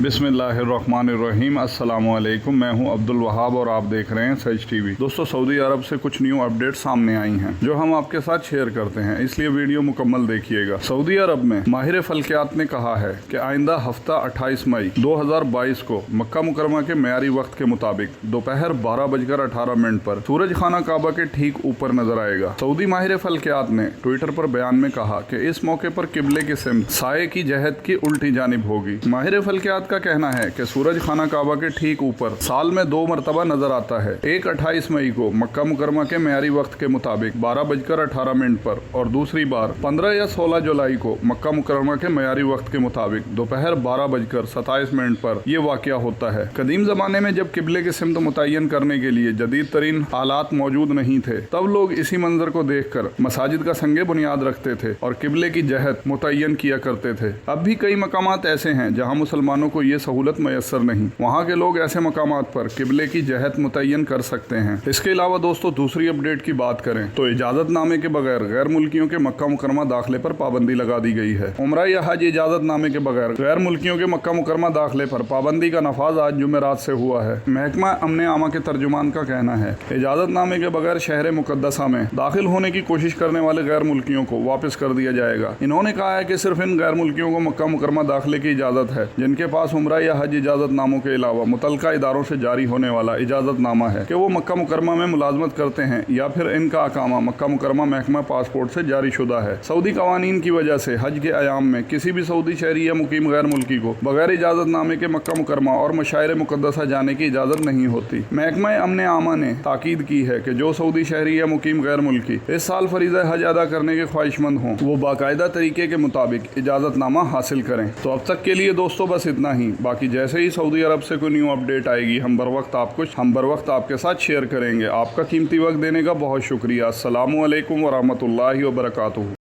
बिस्मिल्लाहिर्रहमानिर्रहीम। अस्सलामुअलैकुम। मैं हूं अब्दुल वहाब और आप देख रहे हैं सच टीवी। दोस्तों, सऊदी अरब से कुछ न्यू अपडेट सामने आई हैं जो हम आपके साथ शेयर करते हैं, इसलिए वीडियो मुकम्मल देखिएगा। सऊदी अरब में माहिर फल्कियात ने कहा है कि आइंदा हफ्ता 28 मई 2022 को मक्का मुकरमा के मेयारी वक्त के मुताबिक दोपहर 12:18 पर सूरज खाना काबा के ठीक ऊपर नजर आएगा। सऊदी माहिर फल्कियात ने ट्विटर पर बयान में कहा कि इस मौके पर किबले की सिमत साये की जहत की उल्टी जानिब होगी। माहिर फल्कियात का कहना है कि सूरज खाना काबा के ठीक ऊपर साल में 2 मरतबा नजर आता है। एक 28 मई को मक्का मुकरमा के मेयारी वक्त के मुताबिक 12:18 पर और दूसरी बार 15 या 16 जुलाई को मक्का मुकरमा के मेयारी वक्त के मुताबिक दोपहर 12:27 पर यह वाकया होता है। कदीम जमाने में जब किबले की सिमत मुतय्यन करने के लिए जदीद तरीन हालात मौजूद नहीं थे, तब लोग इसी मंजर को देख कर मसाजिद का संगे बुनियाद रखते थे और किबले की जहत मुतय्यन किया करते थे। अब भी कई मकामात ऐसे हैं जहाँ मुसलमानों को ये सहूलत मैसर नहीं। वहाँ के लोग ऐसे मकामात पर किबले की जहत मुतय्यन कर सकते हैं। इसके अलावा दोस्तों, दूसरी अपडेट की बात करें तो इजाजत नामे के बगैर गैर मुल्कियों के मक्का मुकरमा दाखिले पर पाबंदी लगा दी गई है। उमरा या हज इजाजत नामे के बगैर गैर मुल्कियों के मक्का मुकरमा दाखिले पर पाबंदी का नफाज आज जुमेरात से हुआ है। महकमा अमन आमा के तर्जुमान का कहना है इजाजत नामे के बगैर शहर मुकद्दसा में दाखिल होने की कोशिश करने वाले गैर मुल्कियों को वापस कर दिया जाएगा। इन्होंने कहा है कि सिर्फ इन गैर मुल्कियों को मक्का मुकरमा दाखिले की इजाजत है जिनके पास उमरा या हज इजाजत नामों के अलावा मुतलका इदारों से जारी होने वाला इजाजत नामा है कि वो मक्का मुकरमा में मुलाजमत करते हैं या फिर इनका अकामा मक्का मुकरमा महकमा पासपोर्ट से जारी शुदा है। सऊदी कवानीन की वजह से हज के अयाम में किसी भी सऊदी शहरी या मुकीम गैर मुल्की को बगैर इजाजत नामे के मक्का मुकरमा और मशाइर मुकद्दसा जाने की इजाजत नहीं होती। महकमा अमन आमा ने ताकीद की है कि जो सऊदी शहरी या मुकीम गैर मुल्की इस साल फरीज़ा हज अदा करने के ख्वाहिशमंद हों, वो बाकायदा तरीके के मुताबिक इजाजत नामा हासिल करें। तो अब तक के लिए दोस्तों बस इतना ही। बाकी जैसे ही सऊदी अरब से कोई न्यू अपडेट आएगी हम बर वक्त आपके साथ शेयर करेंगे। आपका कीमती वक्त देने का बहुत शुक्रिया। अस्सलामु अलैकुम व रहमतुल्लाहि व बरकातुहू।